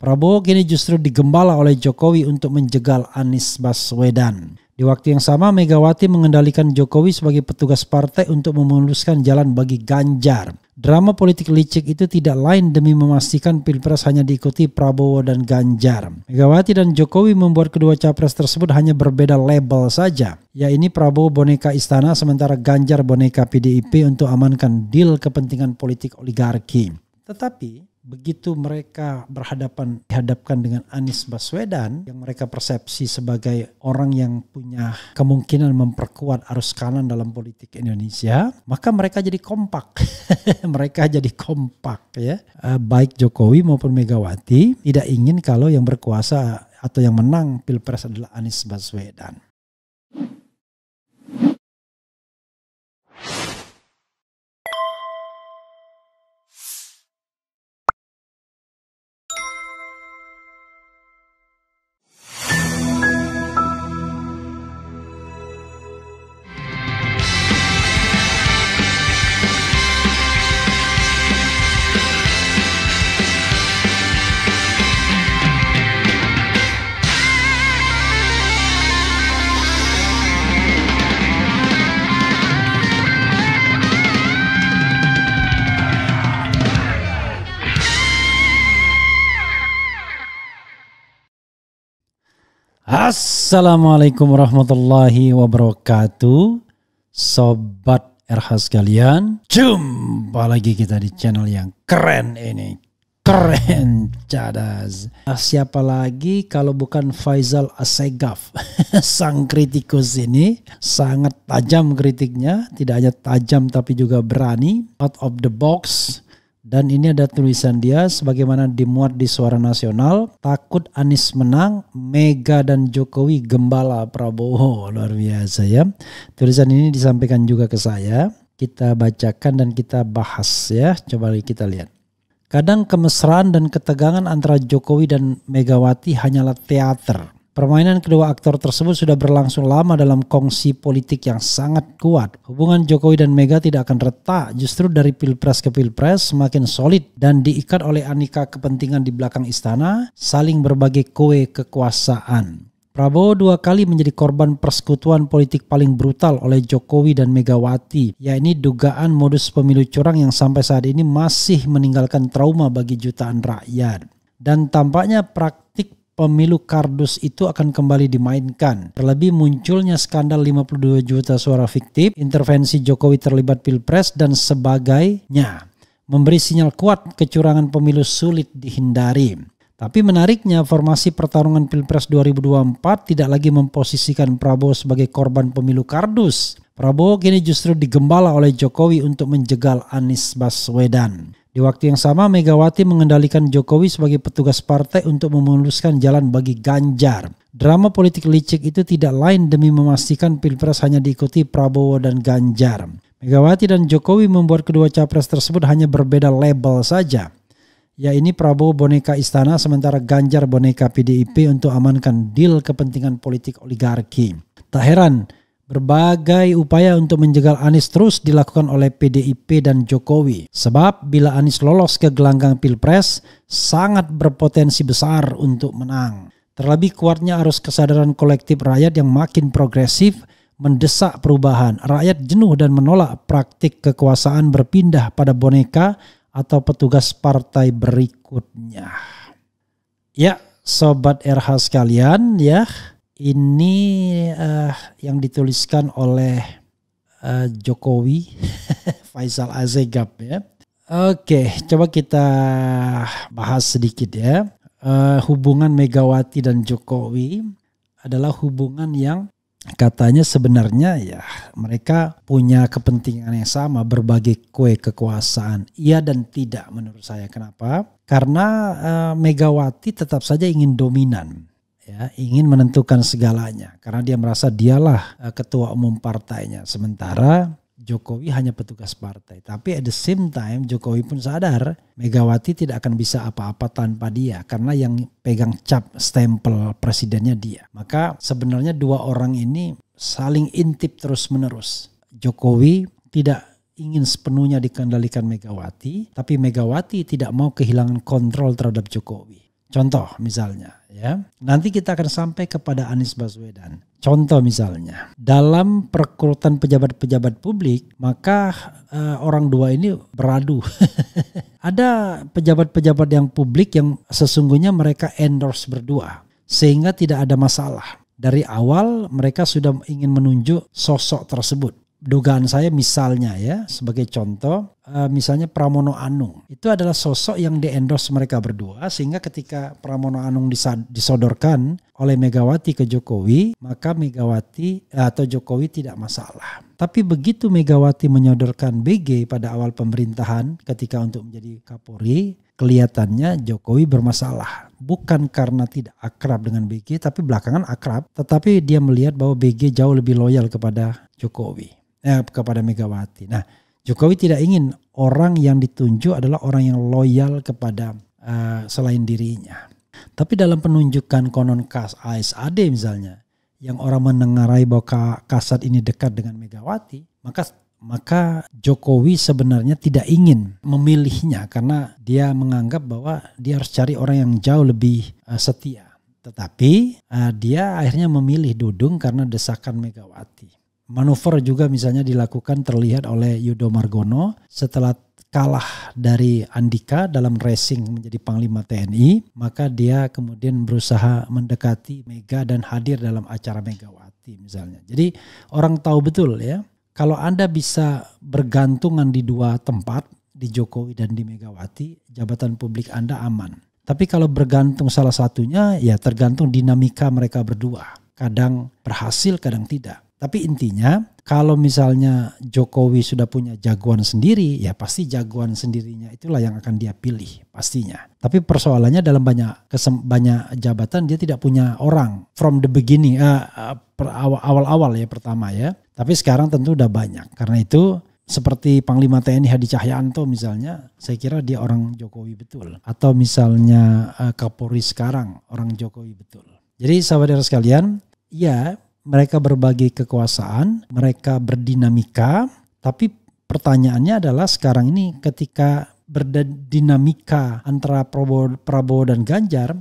Prabowo kini justru digembala oleh Jokowi untuk menjegal Anies Baswedan. Di waktu yang sama, Megawati mengendalikan Jokowi sebagai petugas partai untuk memuluskan jalan bagi Ganjar. Drama politik licik itu tidak lain demi memastikan Pilpres hanya diikuti Prabowo dan Ganjar. Megawati dan Jokowi membuat kedua capres tersebut hanya berbeda label saja. Yaitu Prabowo boneka istana sementara Ganjar boneka PDIP untuk amankan deal kepentingan politik oligarki. Tetapi begitu mereka dihadapkan dengan Anies Baswedan yang mereka persepsi sebagai orang yang punya kemungkinan memperkuat arus kanan dalam politik Indonesia, maka mereka jadi kompak. Mereka jadi kompak ya. Baik Jokowi maupun Megawati tidak ingin kalau yang berkuasa atau yang menang Pilpres adalah Anies Baswedan. Assalamualaikum warahmatullahi wabarakatuh. Sobat RH sekalian, jumpa lagi kita di channel yang keren ini. Keren cadas. Siapa lagi kalau bukan Faisal Assegaf. Sang kritikus ini sangat tajam kritiknya. Tidak hanya tajam tapi juga berani, out of the box. Dan ini ada tulisan dia sebagaimana dimuat di Suara Nasional. Takut Anies menang, Mega dan Jokowi gembala Prabowo. Luar biasa ya. Tulisan ini disampaikan juga ke saya. Kita bacakan dan kita bahas ya. Coba kita lihat. Kadang kemesraan dan ketegangan antara Jokowi dan Megawati hanyalah teater. Permainan kedua aktor tersebut sudah berlangsung lama dalam kongsi politik yang sangat kuat. Hubungan Jokowi dan Mega tidak akan retak, justru dari pilpres ke pilpres semakin solid dan diikat oleh aneka kepentingan di belakang istana, saling berbagi kue kekuasaan. Prabowo 2 kali menjadi korban persekutuan politik paling brutal oleh Jokowi dan Megawati, yakni dugaan modus pemilu curang yang sampai saat ini masih meninggalkan trauma bagi jutaan rakyat. Dan tampaknya praktik pemilu kardus itu akan kembali dimainkan. Terlebih munculnya skandal 52 juta suara fiktif, intervensi Jokowi terlibat pilpres dan sebagainya. Memberi sinyal kuat kecurangan pemilu sulit dihindari. Tapi menariknya formasi pertarungan pilpres 2024 tidak lagi memposisikan Prabowo sebagai korban pemilu kardus. Prabowo kini justru digembala oleh Jokowi untuk menjegal Anies Baswedan. Di waktu yang sama, Megawati mengendalikan Jokowi sebagai petugas partai untuk memuluskan jalan bagi Ganjar. Drama politik licik itu tidak lain demi memastikan Pilpres hanya diikuti Prabowo dan Ganjar. Megawati dan Jokowi membuat kedua capres tersebut hanya berbeda label saja. Yaitu Prabowo boneka istana sementara Ganjar boneka PDIP untuk amankan deal kepentingan politik oligarki. Tak heran, berbagai upaya untuk menjegal Anies terus dilakukan oleh PDIP dan Jokowi. Sebab bila Anies lolos ke gelanggang Pilpres, sangat berpotensi besar untuk menang. Terlebih kuatnya arus kesadaran kolektif rakyat yang makin progresif, mendesak perubahan. Rakyat jenuh dan menolak praktik kekuasaan berpindah pada boneka atau petugas partai berikutnya. Ya, Sobat RH sekalian ya. Ini yang dituliskan oleh Jokowi, Faisal Assegaf ya. Oke, coba kita bahas sedikit ya. Hubungan Megawati dan Jokowi adalah hubungan yang katanya sebenarnya ya mereka punya kepentingan yang sama, berbagi kue kekuasaan. Iya dan tidak menurut saya. Kenapa? Karena Megawati tetap saja ingin dominan. Ya, ingin menentukan segalanya karena dia merasa dialah ketua umum partainya, sementara Jokowi hanya petugas partai. Tapi at the same time Jokowi pun sadar Megawati tidak akan bisa apa-apa tanpa dia karena yang pegang cap stempel presidennya dia. Maka sebenarnya dua orang ini saling intip terus menerus. Jokowi tidak ingin sepenuhnya dikendalikan Megawati, tapi Megawati tidak mau kehilangan kontrol terhadap Jokowi. Contoh misalnya ya, nanti kita akan sampai kepada Anies Baswedan. Contoh misalnya, dalam perekrutan pejabat-pejabat publik, maka orang dua ini beradu. Ada pejabat-pejabat yang publik yang sesungguhnya mereka endorse berdua, sehingga tidak ada masalah. Dari awal mereka sudah ingin menunjuk sosok tersebut. Dugaan saya misalnya ya, sebagai contoh, misalnya Pramono Anung. Itu adalah sosok yang di-endorse mereka berdua, sehingga ketika Pramono Anung disodorkan oleh Megawati ke Jokowi, maka Megawati atau Jokowi tidak masalah. Tapi begitu Megawati menyodorkan BG pada awal pemerintahan ketika untuk menjadi Kapolri, kelihatannya Jokowi bermasalah. Bukan karena tidak akrab dengan BG, tapi belakangan akrab. Tetapi dia melihat bahwa BG jauh lebih loyal kepada Jokowi. Kepada Megawati. Nah, Jokowi tidak ingin orang yang ditunjuk adalah orang yang loyal kepada selain dirinya. Tapi dalam penunjukan konon ASAD misalnya, yang orang menengarai bahwa Kasat ini dekat dengan Megawati, maka Jokowi sebenarnya tidak ingin memilihnya karena dia menganggap bahwa dia harus cari orang yang jauh lebih setia. Tetapi dia akhirnya memilih Dudung karena desakan Megawati. Manuver juga misalnya dilakukan terlihat oleh Yudo Margono setelah kalah dari Andika dalam racing menjadi Panglima TNI, maka dia kemudian berusaha mendekati Mega dan hadir dalam acara Megawati misalnya. Jadi orang tahu betul ya, kalau Anda bisa bergantungan di dua tempat, di Jokowi dan di Megawati, jabatan publik Anda aman. Tapi kalau bergantung salah satunya, ya tergantung dinamika mereka berdua. Kadang berhasil, kadang tidak. Tapi intinya kalau misalnya Jokowi sudah punya jagoan sendiri, ya pasti jagoan sendirinya itulah yang akan dia pilih pastinya. Tapi persoalannya dalam banyak jabatan dia tidak punya orang from the beginning, awal-awal ya pertama ya. Tapi sekarang tentu udah banyak. Karena itu seperti Panglima TNI Hadi Cahyanto misalnya, saya kira dia orang Jokowi betul. Atau misalnya Kapolri sekarang orang Jokowi betul. Jadi sahabat sekalian, ya mereka berbagi kekuasaan, mereka berdinamika, tapi pertanyaannya adalah sekarang ini ketika berdinamika antara Prabowo dan Ganjar,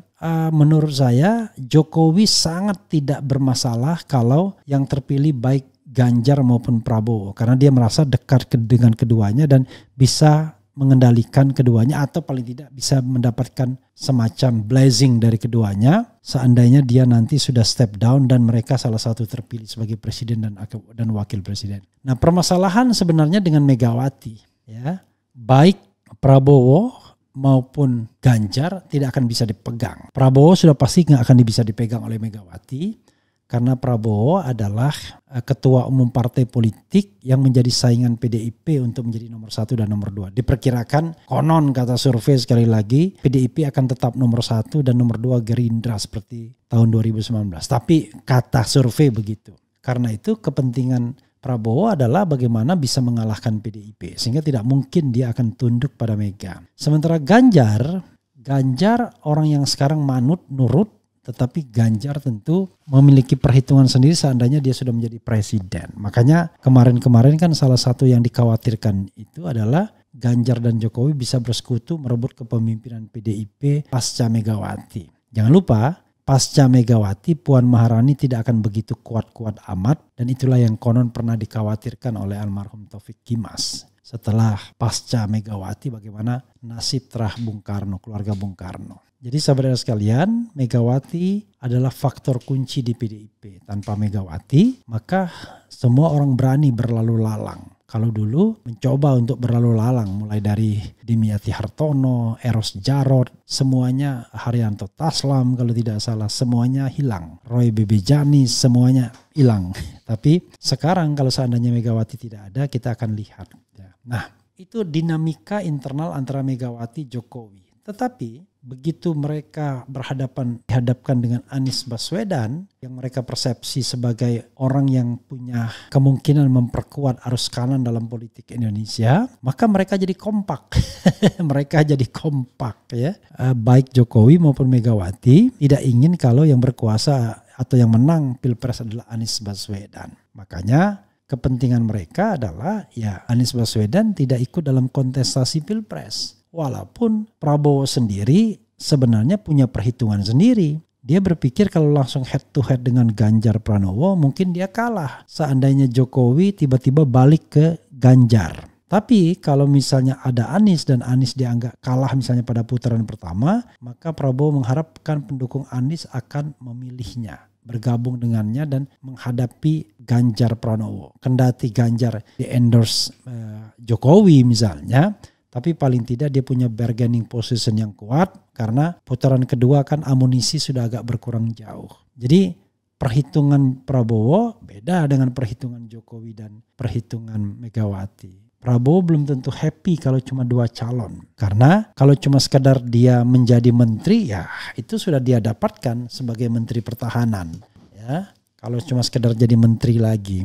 menurut saya Jokowi sangat tidak bermasalah kalau yang terpilih baik Ganjar maupun Prabowo, karena dia merasa dekat dengan keduanya dan bisa mengendalikan keduanya atau paling tidak bisa mendapatkan semacam blessing dari keduanya seandainya dia nanti sudah step down dan mereka salah satu terpilih sebagai presiden dan wakil presiden. Nah, permasalahan sebenarnya dengan Megawati ya, baik Prabowo maupun Ganjar tidak akan bisa dipegang. Prabowo sudah pasti nggak akan bisa dipegang oleh Megawati karena Prabowo adalah ketua umum partai politik yang menjadi saingan PDIP untuk menjadi nomor 1 dan nomor 2. Diperkirakan konon kata survei sekali lagi PDIP akan tetap nomor 1 dan nomor 2 Gerindra seperti tahun 2019. Tapi kata survei begitu. Karena itu kepentingan Prabowo adalah bagaimana bisa mengalahkan PDIP. Sehingga tidak mungkin dia akan tunduk pada Mega. Sementara Ganjar orang yang sekarang nurut. Tetapi Ganjar tentu memiliki perhitungan sendiri seandainya dia sudah menjadi presiden. Makanya kemarin-kemarin kan salah satu yang dikhawatirkan itu adalah Ganjar dan Jokowi bisa bersekutu merebut kepemimpinan PDIP pasca Megawati. Jangan lupa pasca Megawati Puan Maharani tidak akan begitu kuat-kuat amat dan itulah yang konon pernah dikhawatirkan oleh almarhum Taufik Kimas. Setelah pasca Megawati bagaimana nasib terah Bung Karno, keluarga Bung Karno. Jadi sahabat sekalian, Megawati adalah faktor kunci di PDIP. Tanpa Megawati, maka semua orang berani berlalu lalang. Kalau dulu mencoba untuk berlalu lalang, mulai dari Dimyati Hartono, Eros Jarot, semuanya Haryanto Taslam kalau tidak salah, semuanya hilang. Roy Bebejani, semuanya hilang. Tapi sekarang kalau seandainya Megawati tidak ada, kita akan lihat. Nah, itu dinamika internal antara Megawati Jokowi. Tetapi begitu mereka dihadapkan dengan Anies Baswedan yang mereka persepsi sebagai orang yang punya kemungkinan memperkuat arus kanan dalam politik Indonesia, maka mereka jadi kompak. Mereka jadi kompak ya. Baik Jokowi maupun Megawati tidak ingin kalau yang berkuasa atau yang menang Pilpres adalah Anies Baswedan. Makanya kepentingan mereka adalah ya Anies Baswedan tidak ikut dalam kontestasi Pilpres. Walaupun Prabowo sendiri sebenarnya punya perhitungan sendiri. Dia berpikir kalau langsung head to head dengan Ganjar Pranowo mungkin dia kalah. Seandainya Jokowi tiba-tiba balik ke Ganjar. Tapi kalau misalnya ada Anies dan Anies dianggap kalah misalnya pada putaran pertama, maka Prabowo mengharapkan pendukung Anies akan memilihnya, bergabung dengannya dan menghadapi Ganjar Pranowo. Kendati Ganjar di endorse Jokowi misalnya, tapi paling tidak dia punya bargaining position yang kuat karena putaran kedua kan amunisi sudah agak berkurang jauh. Jadi perhitungan Prabowo beda dengan perhitungan Jokowi dan perhitungan Megawati. Prabowo belum tentu happy kalau cuma 2 calon. Karena kalau cuma sekadar dia menjadi menteri, ya itu sudah dia dapatkan sebagai menteri pertahanan. Ya, kalau cuma sekadar jadi menteri lagi.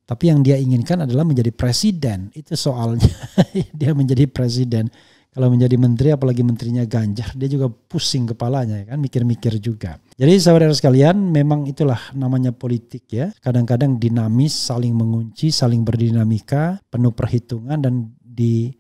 Tapi yang dia inginkan adalah menjadi presiden. Itu soalnya dia menjadi presiden. Kalau menjadi menteri, apalagi menterinya Ganjar, dia juga pusing kepalanya, kan, mikir-mikir juga. Jadi saudara sekalian, memang itulah namanya politik ya. Kadang-kadang dinamis, saling mengunci, saling berdinamika, penuh perhitungan dan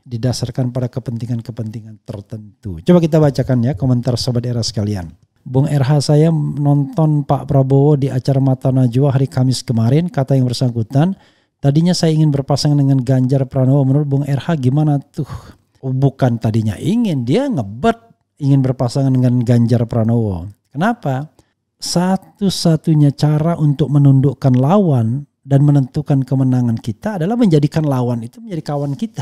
didasarkan pada kepentingan-kepentingan tertentu. Coba kita bacakan ya komentar Sobat Era sekalian. Bung RH, saya nonton Pak Prabowo di acara Mata Najwa hari Kamis kemarin, kata yang bersangkutan, tadinya saya ingin berpasangan dengan Ganjar Pranowo. Menurut Bung RH gimana tuh? Bukan tadinya ingin, dia ngebet ingin berpasangan dengan Ganjar Pranowo. Kenapa? Satu-satunya cara untuk menundukkan lawan dan menentukan kemenangan kita adalah menjadikan lawan itu menjadi kawan kita.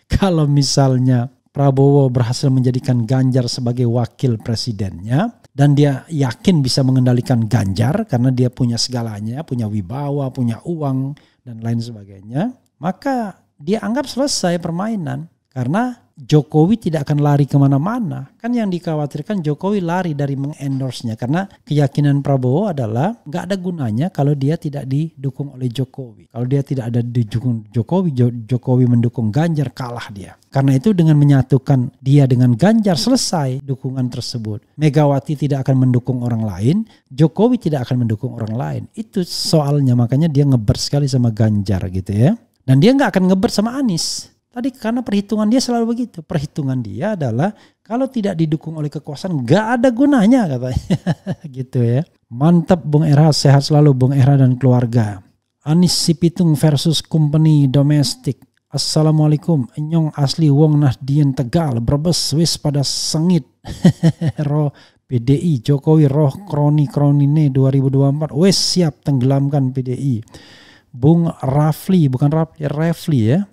Kalau misalnya Prabowo berhasil menjadikan Ganjar sebagai wakil presidennya dan dia yakin bisa mengendalikan Ganjar karena dia punya segalanya, punya wibawa, punya uang dan lain sebagainya, maka dia anggap selesai permainan karena Jokowi tidak akan lari kemana-mana. Kan yang dikhawatirkan Jokowi lari dari mengendorse-nya karena keyakinan Prabowo adalah gak ada gunanya kalau dia tidak didukung oleh Jokowi. Kalau dia tidak ada didukung Jokowi, Jokowi mendukung Ganjar, kalah dia. Karena itu dengan menyatukan dia dengan Ganjar selesai dukungan tersebut. Megawati tidak akan mendukung orang lain, Jokowi tidak akan mendukung orang lain. Itu soalnya, makanya dia ngeber sekali sama Ganjar gitu ya. Dan dia gak akan ngeber sama Anies. Tadi karena perhitungan dia selalu begitu. Perhitungan dia adalah kalau tidak didukung oleh kekuasaan gak ada gunanya katanya. Gitu ya. Mantap Bung Era, sehat selalu Bung Era dan keluarga. Anies Sipitung versus company domestik. Assalamualaikum. Enyong asli wong Nahdien Tegal. Brebes wis pada sengit. Roh PDI Jokowi roh kroni-kronine 2024. Wis siap tenggelamkan PDI. Bung Rafli, bukan Refli ya.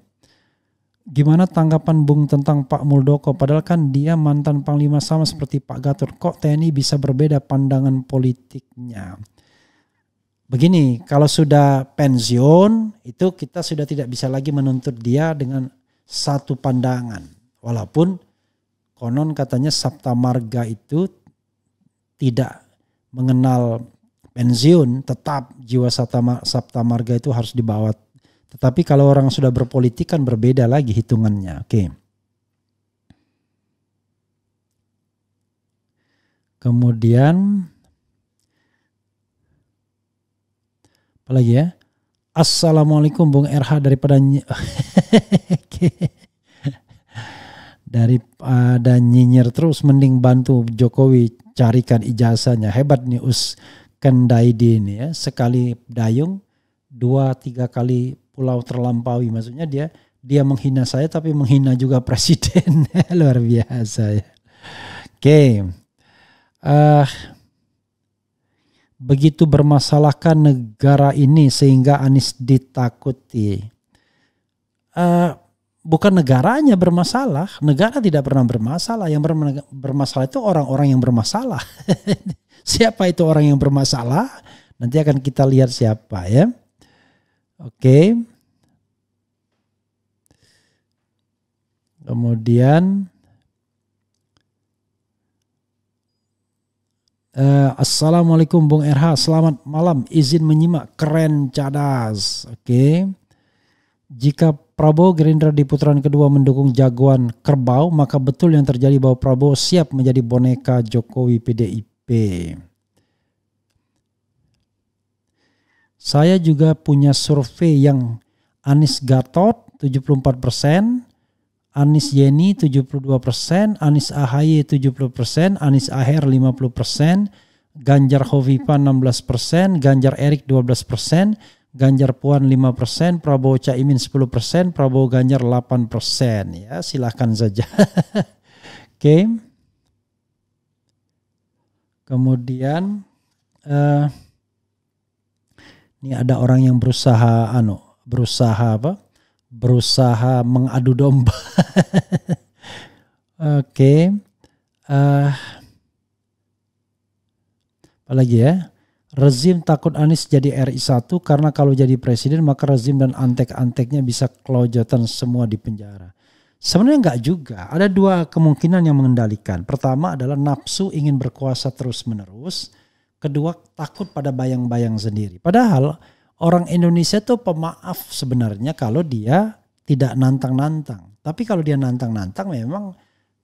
Gimana tanggapan Bung tentang Pak Muldoko? Padahal kan dia mantan Panglima sama seperti Pak Gatot. Kok TNI bisa berbeda pandangan politiknya? Begini, kalau sudah pensiun itu kita sudah tidak bisa lagi menuntut dia dengan satu pandangan. Walaupun konon katanya Sabta Marga itu tidak mengenal pensiun, tetap jiwa Sabta Marga itu harus dibawa. Tetapi kalau orang sudah berpolitik kan berbeda lagi hitungannya. Oke. Kemudian apa lagi ya? Assalamualaikum Bung RH daripada daripada nyinyir terus mending bantu Jokowi carikan ijazahnya. Hebat nih Us Kendaidi ini ya. Sekali dayung 2-3 kali pulau terlampaui. Maksudnya dia menghina saya tapi menghina juga presiden. Luar biasa ya. Oke. Begitu bermasalahkan negara ini sehingga Anies ditakuti. Bukan negaranya bermasalah. Negara tidak pernah bermasalah. Yang bermasalah itu orang-orang yang bermasalah. Siapa itu orang yang bermasalah? Nanti akan kita lihat siapa ya. Oke. Kemudian Assalamualaikum Bung RH, selamat malam, izin menyimak, keren cadas. Oke. Jika Prabowo Gerindra di putaran kedua mendukung jagoan kerbau, maka betul yang terjadi bahwa Prabowo siap menjadi boneka Jokowi PDIP. Saya juga punya survei yang Anies Gatot 74%, Anies Yeni 72%, Anies AHY 70%, Anies Aher 50%, Ganjar Hovifa 16%, Ganjar Erik 12%, Ganjar Puan 5%, Prabowo Caimin 10%, Prabowo Ganjar 8%. Ya, silahkan saja. Oke. Kemudian ini ada orang yang berusaha mengadu domba. Oke. Apalagi ya? Rezim takut Anies jadi RI1 karena kalau jadi presiden maka rezim dan antek-anteknya bisa kelojotan semua di penjara. Sebenarnya enggak juga. Ada dua kemungkinan yang mengendalikan. Pertama adalah nafsu ingin berkuasa terus-menerus. Kedua takut pada bayang-bayang sendiri. Padahal orang Indonesia tuh pemaaf sebenarnya kalau dia tidak nantang-nantang. Tapi kalau dia nantang-nantang memang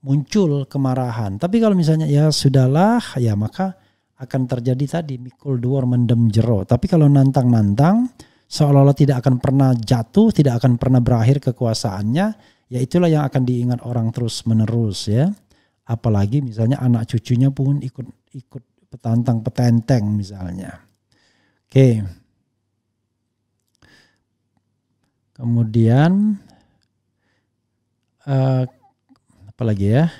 muncul kemarahan. Tapi kalau misalnya ya sudahlah ya maka akan terjadi tadi mikul duor mendem jero. Tapi kalau nantang-nantang seolah-olah tidak akan pernah jatuh, tidak akan pernah berakhir kekuasaannya, ya itulah yang akan diingat orang terus-menerus ya. Apalagi misalnya anak cucunya pun ikut petantang-petenteng misalnya. Oke. Kemudian apalagi ya?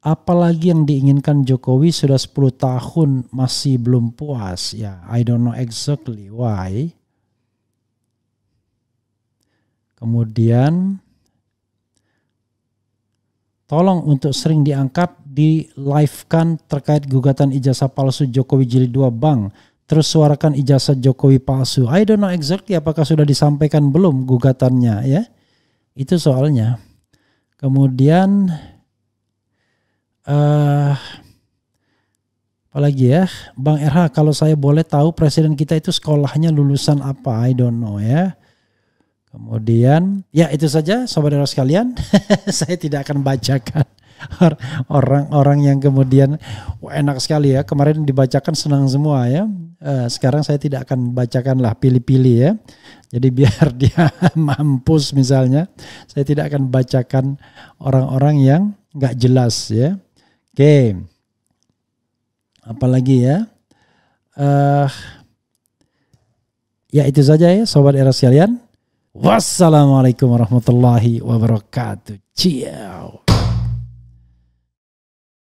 Apalagi yang diinginkan Jokowi sudah 10 tahun masih belum puas. Ya, I don't know exactly why. Kemudian tolong untuk sering diangkat, di live-kan terkait gugatan ijazah palsu Jokowi Jilid 2 Bang. Terus suarakan ijazah Jokowi palsu. I don't know exactly apakah sudah disampaikan belum gugatannya ya. Itu soalnya. Kemudian apalagi ya, Bang RH, kalau saya boleh tahu presiden kita itu sekolahnya lulusan apa? I don't know ya. Kemudian ya itu saja saudara sekalian. Saya tidak akan bacakan orang-orang yang kemudian enak sekali ya. Kemarin dibacakan senang semua ya. Sekarang saya tidak akan bacakan lah, pilih-pilih ya. Jadi biar dia mampus misalnya. Saya tidak akan bacakan orang-orang yang nggak jelas ya. Oke, apalagi ya? Ya itu saja ya sobat era sekalian. Wassalamualaikum warahmatullahi wabarakatuh. Ciao.